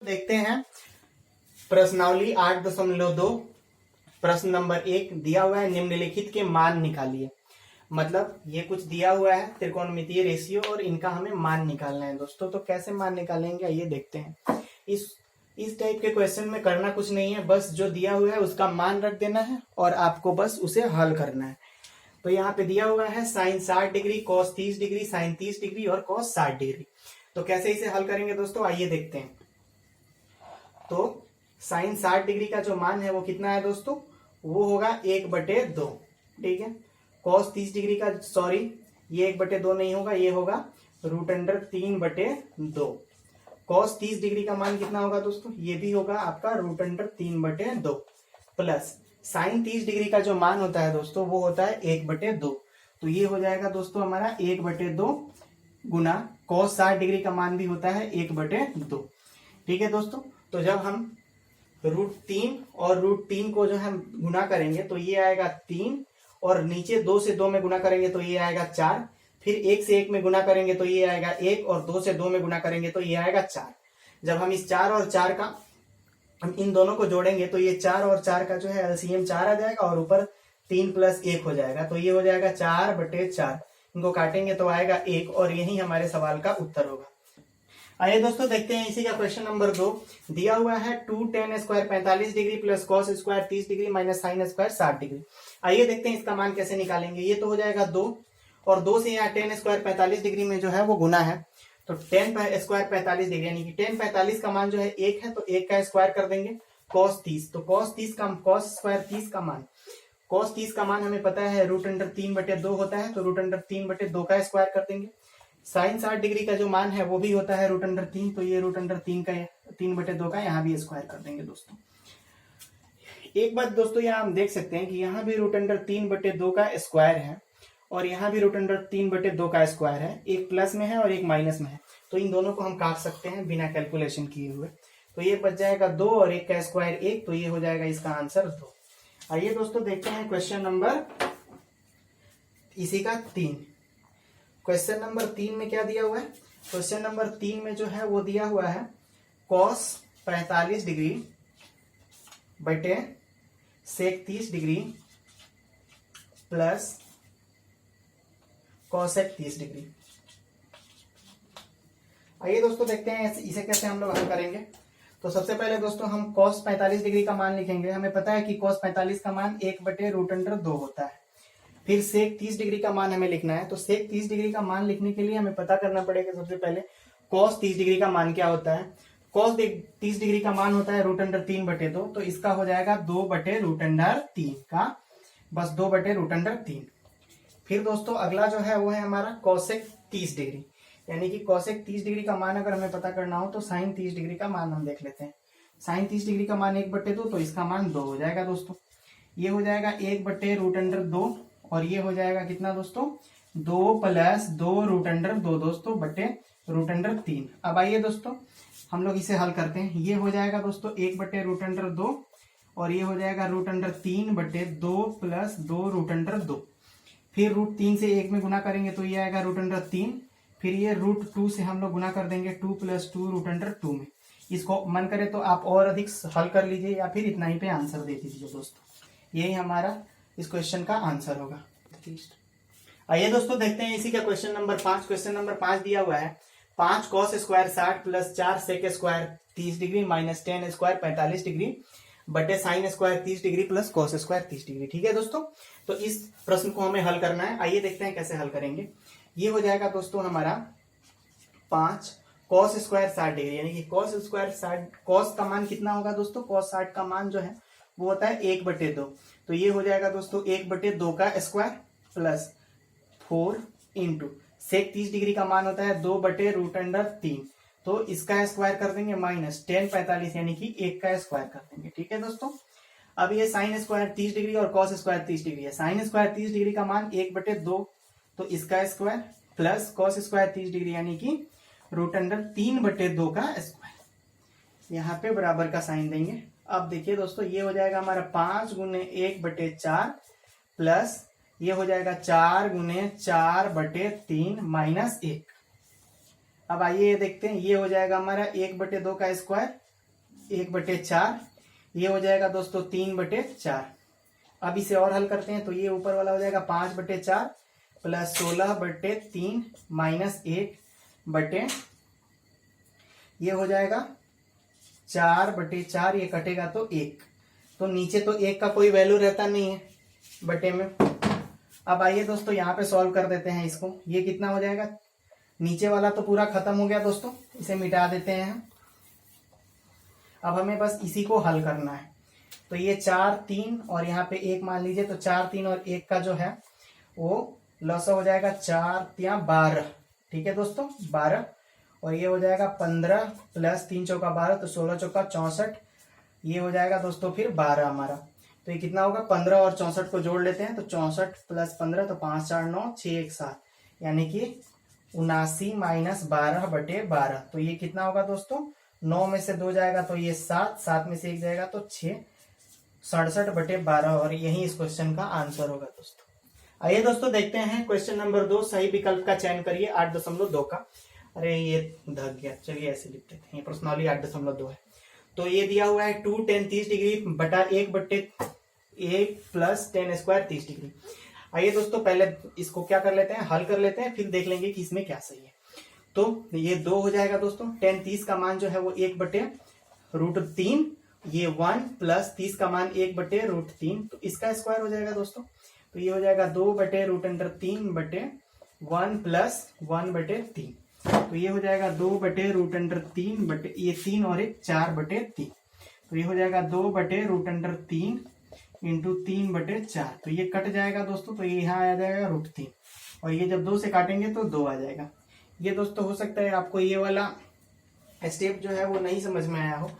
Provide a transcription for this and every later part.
देखते हैं प्रश्नावली 8.2 प्रश्न नंबर 1 दिया हुआ है निम्नलिखित के मान निकालिए। मतलब ये कुछ दिया हुआ है त्रिकोणमितीय रेशियो और इनका हमें मान निकालना है दोस्तों। तो कैसे मान निकालेंगे आइए देखते हैं। इस टाइप के क्वेश्चन में करना कुछ नहीं है, बस जो दिया हुआ है उसका मान रख देना है और आपको बस उसे हल करना है। तो यहाँ पे दिया हुआ है sine 60 degree, cos 30 degree, sine 30 degree और कॉस 60 डिग्री। तो कैसे इसे हल करेंगे दोस्तों आइए देखते हैं। तो साइन 60 डिग्री का जो मान है वो कितना है दोस्तों, वो होगा 1/2। ठीक है। कॉस 30 डिग्री का ये 1/2 नहीं होगा, ये होगा √3/2। कॉस 30 डिग्री का मान कितना होगा दोस्तों, ये भी होगा आपका √3/2 प्लस साइन 30 डिग्री का जो मान होता है दोस्तों वो होता है 1/2। तो ये हो जाएगा दोस्तों हमारा 1/2 गुना कॉस 60 डिग्री का मान भी होता है 1/2। ठीक है दोस्तों। तो जब हम √3 और √3 को जो हम गुना करेंगे तो ये आएगा 3 और नीचे 2 से 2 में गुना करेंगे तो ये आएगा 4। फिर 1 से 1 में गुना करेंगे तो ये आएगा 1 और 2 से 2 में गुना करेंगे तो ये आएगा 4। जब हम इस 4 और 4 का हम इन दोनों को जोड़ेंगे तो ये 4 और 4 का जो है एलसीएम 4 आ जाएगा और ऊपर 3 + 1 हो जाएगा। तो ये हो जाएगा 4/4। इनको काटेंगे तो आएगा 1 और यही हमारे सवाल का उत्तर होगा। आइए दोस्तों देखते हैं इसी का क्वेश्चन नंबर 2 दिया हुआ है 2 tan square 45 degree plus cos square 30 degree minus sine square 60 degree. आइए देखते हैं इसका मान कैसे निकालेंगे। ये तो हो जाएगा 2 और 2 से यहाँ tan स्क्वायर 45 डिग्री में जो है वो गुना है। तो tan स्क्वायर 45 डिग्री यानी कि tan 45 का मान जो है 1 है तो 1 का स्क्वायर कर देंगे। कॉस 30 तो कॉस स्क्वायर 30 का मान कॉस 30 का मान हमें पता है √3/2 होता है तो √3/2 का स्क्वायर कर देंगे। साइन 60 डिग्री का जो मान है वो भी होता है √3 तो ये √3 का 3/2 का यहाँ भी स्क्वायर कर देंगे दोस्तों। एक बात दोस्तों यहाँ हम देख सकते हैं कि यहाँ भी √3/2 का स्क्वायर है और यहाँ भी √3/2 का स्क्वायर है। एक प्लस में है और एक माइनस में है तो इन दोनों को हम काट सकते हैं बिना कैलकुलेशन किए हुए। तो ये बच जाएगा 2 और 1 का स्क्वायर 1 तो ये हो जाएगा इसका आंसर 2। आइए दोस्तों देखते हैं क्वेश्चन नंबर इसी का 3। क्वेश्चन नंबर 3 में क्या दिया हुआ है। क्वेश्चन नंबर 3 में जो है वो दिया हुआ है कॉस 45 डिग्री बटे सेक 30 डिग्री प्लस कॉसेक 30 डिग्री। आइए दोस्तों देखते हैं इसे कैसे हम लोग हल करेंगे। तो सबसे पहले दोस्तों हम कॉस 45 डिग्री का मान लिखेंगे। हमें पता है कि कॉस 45 का मान 1/√2 होता है। फिर सेक 30 डिग्री का मान हमें लिखना है। तो सेक 30 डिग्री का मान लिखने के लिए हमें पता करना पड़ेगा सबसे पहले कॉस 30 डिग्री का मान क्या होता है। कॉस 30 डिग्री का मान होता है √3/2 तो इसका हो जाएगा 2/√3 का बस 2/√3। फिर दोस्तों अगला जो है वो है हमारा कॉसेक 30 डिग्री यानी कि कॉसेक 30 डिग्री का मान अगर हमें पता करना हो तो साइन 30 डिग्री का मान हम देख लेते हैं। साइन 30 डिग्री का मान 1/2 तो इसका मान 2 हो जाएगा दोस्तों। ये हो जाएगा 1/√2 और ये हो जाएगा कितना दोस्तों 2 + 2√2 दोस्तों /√3। अब आइए दोस्तों हम लोग इसे हल करते हैं। ये हो जाएगा दोस्तों 1/√2 और ये हो जाएगा √3/2 प्लस 2√2। फिर √3 से 1 में गुना करेंगे तो ये आएगा √3। फिर ये √2 से हम लोग गुना कर देंगे 2 + 2√2 में। इसको मन करे तो आप और अधिक हल कर लीजिए या फिर इतना ही पे आंसर दे दीजिए दोस्तों। यही हमारा इस क्वेश्चन का आंसर होगा। आइए दोस्तों देखते हैं इसी का क्वेश्चन नंबर 5। क्वेश्चन नंबर 5 दिया हुआ है 5 cos square 60 plus 4 sec square 30 degree minus tan square 45 degree बटे sine square 30 degree plus cos square 30 degree. ठीक है दोस्तों। तो इस प्रश्न को हमें हल करना है। आइए देखते हैं कैसे हल करेंगे। ये हो जाएगा दोस्तों हमारा 5 कॉस स्क्वायर 60 डिग्री यानी कि कॉस स्क्वायर 60 कॉस का मान कितना होगा दोस्तों, कॉस 60 का मान जो है वो होता है 1/2। तो ये हो जाएगा दोस्तों 1/2 का square plus 4 into sec 30 degree का मान होता है 2/√3 तो इसका स्क्वायर कर देंगे माइनस tan 45 यानी कि 1 का स्क्वायर कर देंगे। ठीक है दोस्तों। अब ये साइन स्क्वायर 30 डिग्री और कॉस स्क्वायर 30 डिग्री है। साइन स्क्वायर 30 डिग्री का मान 1/2 तो इसका square plus cos square 30 degree यानी कि √3/2 का स्क्वायर। यहाँ पे बराबर का साइन देंगे। अब देखिए दोस्तों ये हो जाएगा हमारा 5 × 1/4 प्लस ये हो जाएगा 4 × 4/3 माइनस 1। अब आइए ये देखते हैं। ये हो जाएगा हमारा 1/2 का स्क्वायर 1/4, ये हो जाएगा दोस्तों 3/4। अब इसे और हल करते हैं तो ये ऊपर वाला हो जाएगा 5/4 प्लस 16/3 माइनस 1 ये हो जाएगा 4/4, ये कटेगा तो 1। तो नीचे तो 1 का कोई वैल्यू रहता नहीं है बटे में। अब आइए दोस्तों यहाँ पे सॉल्व कर देते हैं इसको। ये कितना हो जाएगा, नीचे वाला तो पूरा खत्म हो गया दोस्तों, इसे मिटा देते हैं। अब हमें बस इसी को हल करना है। तो ये 4, 3 और यहाँ पे 1 मान लीजिए, तो 4, 3 और 1 का जो है वो लॉस हो जाएगा 4 या 12। ठीक है दोस्तों, 12। और ये हो जाएगा 15 प्लस 3 चौका 12, तो 16 चौका 64। ये हो जाएगा दोस्तों फिर 12 हमारा। तो ये कितना होगा, 15 और 64 को जोड़ लेते हैं, तो 64 प्लस 15 तो 5, 4, 9, 6, 1, 7, यानी कि 79 माइनस 12/12। तो ये कितना होगा दोस्तों, 9 में से 2 जाएगा तो ये 7, 7 में से 1 जाएगा तो 6, 67/12। और यही इस क्वेश्चन का आंसर होगा दोस्तों। आइए दोस्तों देखते हैं क्वेश्चन नंबर 2। सही विकल्प का चयन करिए 8.2 का। अरे ये ढक गया, चलिए ऐसे लिख देते हैं, ये प्रश्नावली 8.2 है। तो ये दिया हुआ है 2 tan 30 डिग्री बटा 1/1 प्लस tan स्क्वायर 30 डिग्री। आइए दोस्तों पहले इसको क्या कर लेते हैं, हल कर लेते हैं, फिर देख लेंगे कि इसमें क्या सही है। तो ये 2 हो जाएगा दोस्तों। tan 30 का मान जो है वो 1/√3, ये 1 प्लस 30 का मान 1/√3, तो इसका स्क्वायर हो जाएगा दोस्तों। तो ये हो जाएगा 2/√3/1 प्लस 1/3। तो ये हो जाएगा 2/√3 ये 3 और 1 4/3। तो ये हो जाएगा 2/√3 इंटू 3/4। तो ये कट जाएगा दोस्तों, तो ये यहाँ आ जाएगा √3, और ये जब 2 से काटेंगे तो 2 आ जाएगा। ये दोस्तों हो सकता है आपको ये वाला स्टेप जो है वो नहीं समझ में आया हो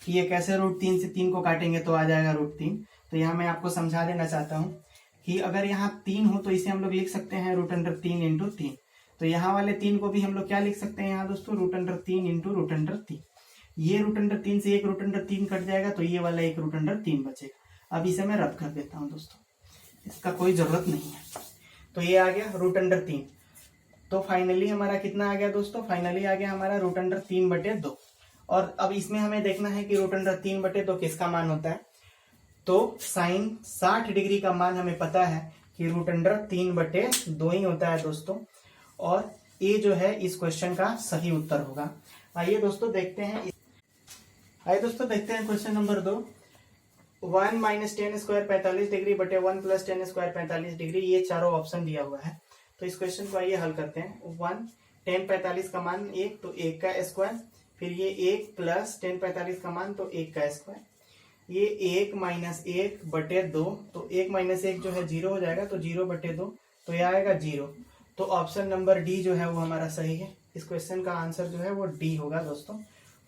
कि ये कैसे √3 से 3 को काटेंगे तो आ जाएगा √3। तो यहाँ मैं आपको समझा देना चाहता हूँ कि अगर यहाँ 3 हो तो इसे हम लोग लिख सकते हैं √3 इंटू 3। तो यहाँ वाले 3 को भी हम लोग क्या लिख सकते हैं यहाँ दोस्तों, √3 इंटू √3। ये √3 से एक √3 कट जाएगा, तो ये वाला एक √3 बचेगा। अब इसे मैं रद्द कर देता हूँ दोस्तों, इसका कोई जरूरत नहीं है। तो ये आ गया √3। तो फाइनली हमारा कितना आ गया दोस्तों, फाइनली आ गया हमारा √3/2। और अब इसमें हमें देखना है कि √3/2 किसका मान होता है। तो साइन 60 डिग्री का मान हमें पता है कि √3/2 ही होता है दोस्तों। और ये जो है इस क्वेश्चन का सही उत्तर होगा। आइए दोस्तों देखते हैं question number 2। 1 minus tan square 45 degree बटे 1 प्लस tan स्क्वायर 45 डिग्री, ये चारों ऑप्शन दिया हुआ है। तो इस क्वेश्चन को आइए हल करते हैं। 1 tan 45 का मान 1, तो 1 का स्क्वायर, फिर ये 1 प्लस tan 45 का मान, तो 1 का स्क्वायर, ये 1 माइनस 1/2, तो 1 माइनस 1 जो है 0 हो जाएगा, तो 0/2, तो ये आएगा 0। तो ऑप्शन नंबर डी जो है वो हमारा सही है। इस क्वेश्चन का आंसर जो है वो डी होगा दोस्तों,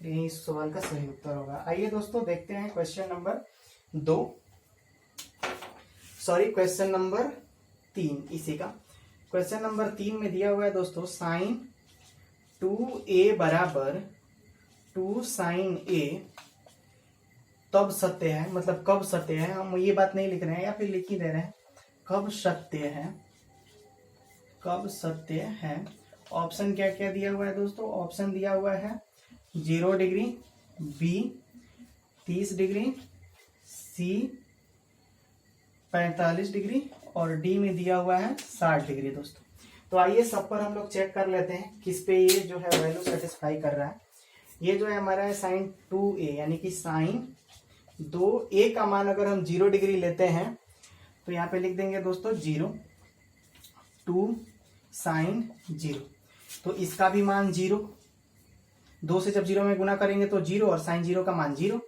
यही इस सवाल का सही उत्तर होगा। आइए दोस्तों देखते हैं क्वेश्चन नंबर 3 इसी का। क्वेश्चन नंबर 3 में दिया हुआ है दोस्तों sin 2a बराबर 2 sin a तब सत्य है, मतलब कब सत्य है, हम ये बात नहीं लिख रहे हैं या फिर लिख ही दे रहे हैं, कब सत्य है। ऑप्शन क्या क्या दिया हुआ है दोस्तों, ऑप्शन दिया हुआ है 0 डिग्री, बी 30 डिग्री, सी 45 डिग्री और डी में दिया हुआ है 60 डिग्री दोस्तों। तो आइए सब पर हम लोग चेक कर लेते हैं किस पे ये जो है वैल्यू सेटिस्फाई कर रहा है। ये जो है हमारा है sin 2a, यानी कि sin 2a का मान अगर हम 0 डिग्री लेते हैं तो यहाँ पे लिख देंगे दोस्तों 0, 2 sin 0, तो इसका भी मान 0, 2 से जब 0 में गुना करेंगे तो 0 और sin 0 का मान 0,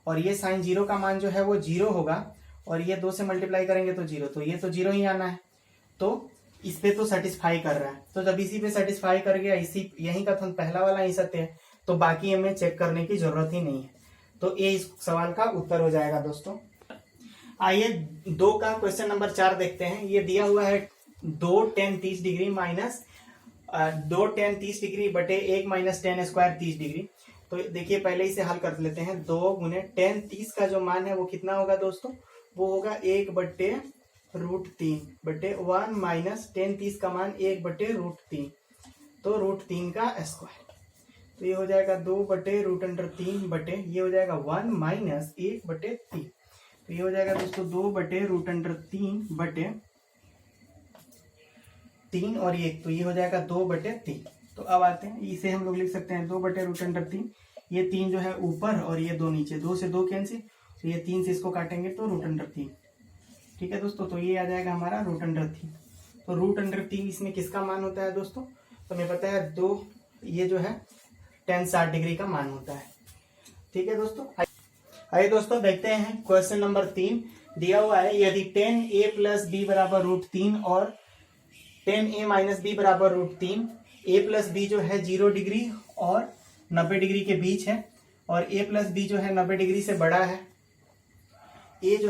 और ये sin 0 का मान जो है वो 0 होगा, और ये 2 से मल्टीप्लाई करेंगे तो 0, तो ये तो 0 ही आना है। तो इस पे तो सेटिस्फाई कर रहा है, तो जब इसी पे सेटिस्फाई कर गया, इसी यही का पहला वाला ही सत्य है, तो बाकी हमें चेक करने की जरूरत ही नहीं है। तो ये इस सवाल का उत्तर हो जाएगा दोस्तों। आइए 2 का क्वेश्चन नंबर 4 देखते हैं। ये दिया हुआ है 2 tan 30 degree minus 2 tan 30 degree बटे 1 माइनस tan स्क्वायर 30 डिग्री। तो देखिए पहले इसे हल कर लेते हैं। 2 गुने tan 30 का जो मान है वो कितना होगा दोस्तों, वो होगा 1/√3 बटे 1 माइनस tan 30 का मान 1/√3, तो √3 का स्क्वायर। तो ये हो जाएगा 2/√3 बटे ये हो जाएगा 1 माइनस 1/3। तो ये हो जाएगा दोस्तों 2/√3 बटे 3 और ये तो ये हो जाएगा 2/3। तो अब आते हैं इसे हम लोग लिख सकते हैं 2/√3। ये 3 जो है ऊपर और ये 2 नीचे, 2 से 2 कैंसिल, तो ये 3 से इसको काटेंगे तो √3। ठीक है दोस्तों, तो ये आ जाएगा हमारा √3। तो √3 इसमें किसका मान होता है दोस्तों? तो हमें पता है ये जो है tan 60 डिग्री का मान होता है। ठीक है दोस्तों, आइए दोस्तों देखते हैं क्वेश्चन नंबर 3 दिया हुआ है। यदि tan a + b = √3 और tan a - b = √3, a + b जो है 0 डिग्री और 90 डिग्री के बीच है और a + b जो है 90 डिग्री से बड़ा है, a जो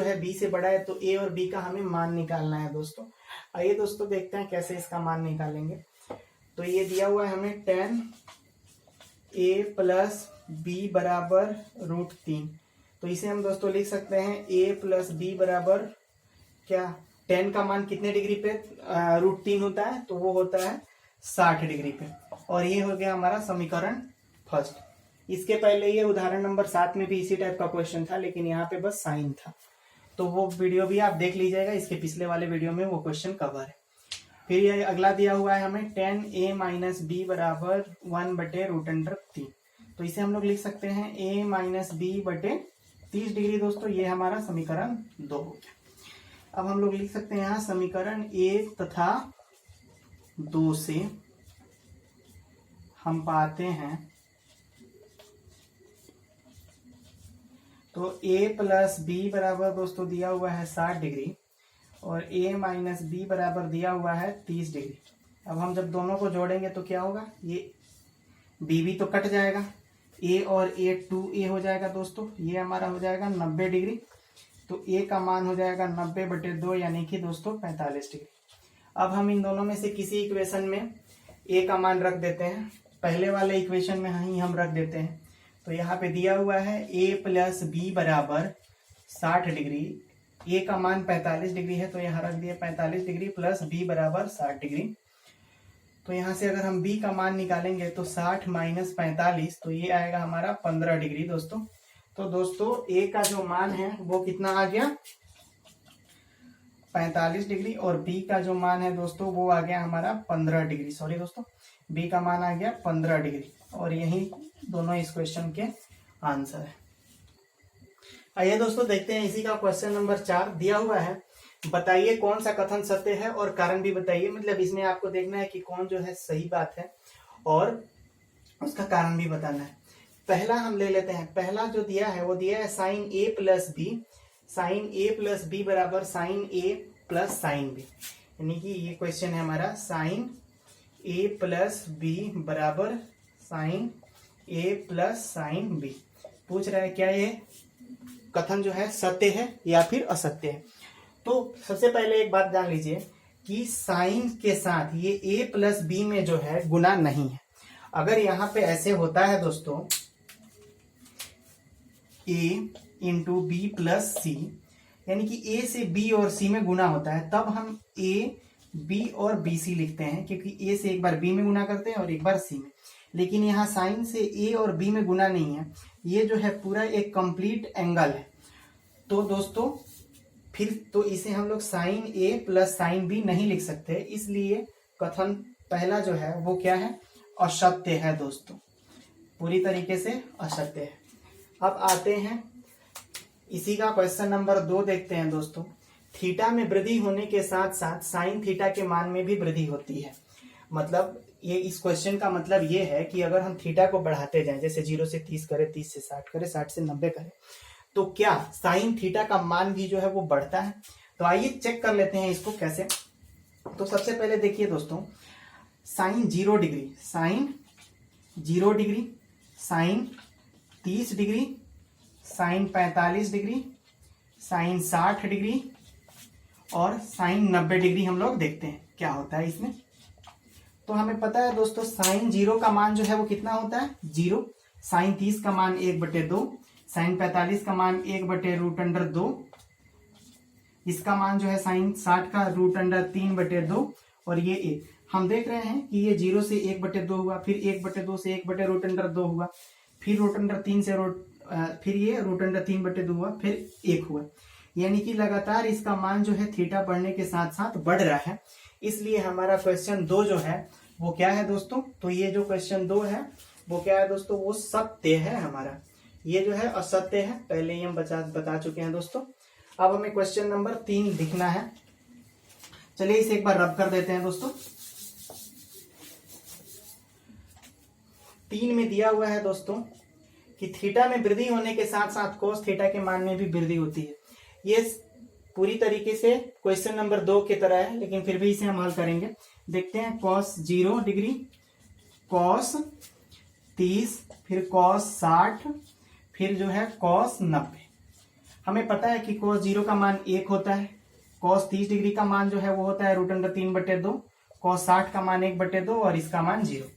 है b से बड़ा है, तो a और b का हमें मान निकालना है दोस्तों। आइए दोस्तों देखते हैं कैसे इसका मान निकालेंगे। तो ये दिया हुआ है हमें tan a + b = √3। तो इसे हम दोस्तों लिख सकते हैं a + b बराबर क्या, tan का मान कितने डिग्री पे √3 होता है? तो वो होता है 60 डिग्री पे। और ये हो गया हमारा समीकरण फर्स्ट। इसके पहले ये उदाहरण नंबर 7 में भी इसी टाइप का क्वेश्चन था, लेकिन यहाँ पे बस साइन था, तो वो वीडियो भी आप देख लीजिएगा, इसके पिछले वाले वीडियो में वो क्वेश्चन कवर है। फिर ये अगला दिया हुआ है हमें tan a - b बराबर 1/√3। तो इसे हम लोग लिख सकते हैं a - b बटे 30 डिग्री दोस्तों। ये हमारा समीकरण 2 हो गया। अब हम लोग लिख सकते हैं यहाँ समीकरण 1 तथा 2 से हम पाते हैं तो a + b बराबर दोस्तों दिया हुआ है 60 डिग्री और a - b बराबर दिया हुआ है 30 डिग्री। अब हम जब दोनों को जोड़ेंगे तो क्या होगा, ये b तो कट जाएगा, a और a 2a हो जाएगा दोस्तों। ये हमारा हो जाएगा 90 डिग्री, तो a का मान हो जाएगा 90/2 यानी कि दोस्तों 45 डिग्री। अब हम इन दोनों में से किसी इक्वेशन में a का मान रख देते हैं, पहले वाले इक्वेशन में ही हम रख देते हैं। तो यहाँ पे दिया हुआ है a + b बराबर 60 डिग्री, a का मान 45 डिग्री है, तो यहाँ रख दिया 45 डिग्री प्लस b बराबर 60 डिग्री। तो यहाँ से अगर हम b का मान निकालेंगे तो 60 - 45, तो ये आएगा हमारा 15 डिग्री दोस्तों। तो दोस्तों a का जो मान है वो कितना आ गया, 45 डिग्री, और b का जो मान है दोस्तों वो आ गया हमारा 15 डिग्री। सॉरी दोस्तों, b का मान आ गया 15 डिग्री, और यही दोनों इस क्वेश्चन के आंसर है। आइए दोस्तों देखते हैं इसी का क्वेश्चन नंबर 4 दिया हुआ है। बताइए कौन सा कथन सत्य है और कारण भी बताइए। मतलब इसमें आपको देखना है कि कौन जो है सही बात है और उसका कारण भी बताना है। पहला हम ले लेते हैं, पहला जो दिया है वो दिया है sin a + b, sin a + b बराबर sin a + sin b, यानी कि ये क्वेश्चन है हमारा sin a + b बराबर sin a + sin b। पूछ रहा है क्या ये कथन जो है सत्य है या फिर असत्य है। तो सबसे पहले एक बात जान लीजिए कि साइन के साथ ये a + b में जो है गुना नहीं है। अगर यहाँ पे ऐसे होता है दोस्तों a × b + c, यानी कि a से b और c में गुना होता है, तब हम a, b और bc लिखते हैं, क्योंकि a से एक बार b में गुना करते हैं और एक बार c में। लेकिन यहाँ साइन से a और b में गुना नहीं है, ये जो है पूरा एक कंप्लीट एंगल है। तो दोस्तों फिर तो इसे हम लोग sin a + sin b नहीं लिख सकते, इसलिए कथन पहला जो है वो क्या है, असत्य है दोस्तों, पूरी तरीके से असत्य है। अब आते हैं इसी का क्वेश्चन नंबर 2 देखते हैं दोस्तों। थीटा में वृद्धि होने के साथ साथ साइन थीटा के मान में भी वृद्धि होती है। मतलब ये इस क्वेश्चन का मतलब ये है कि अगर हम थीटा को बढ़ाते जाएं, जैसे 0 से 30 करें, 30 से 60 करें, 60 से 90 करें, तो क्या साइन थीटा का मान भी जो है वो बढ़ता है। तो आइए चेक कर लेते हैं इसको कैसे। तो सबसे पहले देखिए दोस्तों, sine 0 degree, sine 0 degree, sine 30 degree, sine 45 degree, sine 60 degree और साइन 90 डिग्री हम लोग देखते हैं क्या होता है इसमें। तो हमें पता है दोस्तों साइन 0 का मान जो है वो कितना होता है, 0। साइन 30 का मान 1/2, साइन 45 का मान 1/√2, इसका मान जो है साइन 60 का √3/2 और ये 1। हम देख रहे हैं कि ये 0 से 1/2 हुआ, फिर 1/2 से 1/√2 हुआ, फिर √3 से फिर ये √3/2 हुआ, फिर 1 हुआ। यानी कि लगातार इसका मान जो है थीटा बढ़ने के साथ साथ बढ़ रहा है। इसलिए हमारा क्वेश्चन 2 जो है वो क्या है दोस्तों, तो ये जो क्वेश्चन 2 है वो क्या है दोस्तों, वो सत्य है हमारा। ये जो है असत्य है, पहले ही हम बता चुके हैं दोस्तों। अब हमें क्वेश्चन नंबर 3 लिखना है। चलिए इसे एक बार रब कर देते हैं दोस्तों। 3 में दिया हुआ है दोस्तों कि थीटा में वृद्धि होने के साथ साथ कोस थीटा के मान में भी वृद्धि होती है। ये पूरी तरीके से क्वेश्चन नंबर 2 की तरह है, लेकिन फिर भी इसे हम हल करेंगे। देखते हैं, cos 0 डिग्री, cos 30, फिर cos 60, फिर जो है cos 90। हमें पता है कि cos 0 का मान 1 होता है, cos 30 डिग्री का मान जो है वो होता है √3/2, cos 60 का मान 1/2 और इसका मान 0।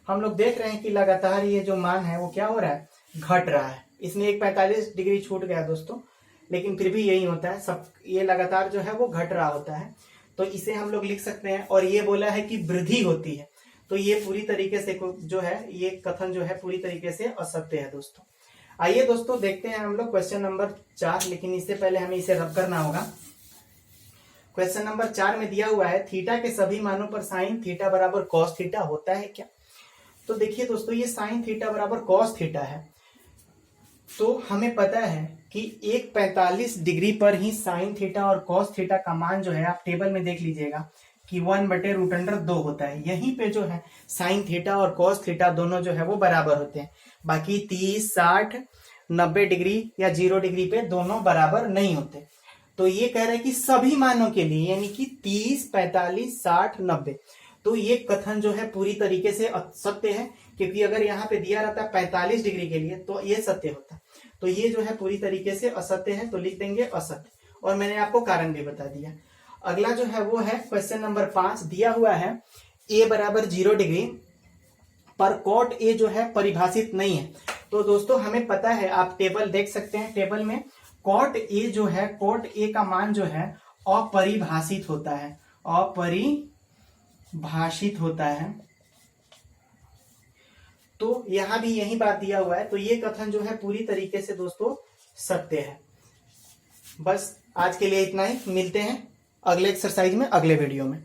हम लोग देख रहे हैं कि लगातार ये जो मान है वो क्या हो रहा है, घट रहा है। इसमें एक 45 डिग्री छूट गया दोस्तों, लेकिन फिर भी यही होता है, सब ये लगातार जो है वो घट रहा होता है। तो इसे हम लोग लिख सकते हैं। और ये बोला है कि वृद्धि होती है, तो ये पूरी तरीके से जो है ये कथन जो है पूरी तरीके से असत्य है दोस्तों। आइए दोस्तों देखते हैं हम लोग क्वेश्चन नंबर 4, लेकिन इससे पहले हमें इसे रब करना होगा। क्वेश्चन नंबर 4 में दिया हुआ है थीटा के सभी मानों पर साइन थीटा बराबर कॉस थीटा होता है क्या। तो देखिए दोस्तों, ये साइन थीटा बराबर कॉस थीटा है, तो हमें पता है कि एक 45 डिग्री पर ही साइन थीटा और कॉस थीटा का मान जो है, आप टेबल में देख लीजिएगा कि 1/√2 होता है। यहीं पे जो है साइन थीटा और कॉस थीटा दोनों जो है वो बराबर होते हैं। बाकी 30, 60, 90 डिग्री या 0 डिग्री पे दोनों बराबर नहीं होते। तो ये कह रहे हैं कि सभी मानों के लिए, यानी कि 30, 45, 60, 90, तो ये कथन जो है पूरी तरीके से सत्य है, क्योंकि अगर यहाँ पे दिया रहता 45 डिग्री के लिए तो ये सत्य होता। तो ये जो है पूरी तरीके से असत्य है, तो लिख देंगे असत्य। और मैंने आपको कारण भी बता दिया। अगला जो है वो है क्वेश्चन नंबर 5, दिया हुआ है a बराबर 0 डिग्री पर कॉट ए जो है परिभाषित नहीं है। तो दोस्तों हमें पता है, आप टेबल देख सकते हैं, टेबल में कॉट ए जो है, कॉट ए का मान जो है अपरिभाषित होता है, अपरिभाषित होता है। तो यहां भी यही बात दिया हुआ है, तो ये कथन जो है पूरी तरीके से दोस्तों सत्य है। बस आज के लिए इतना ही, मिलते हैं अगले एक्सरसाइज में, अगले वीडियो में।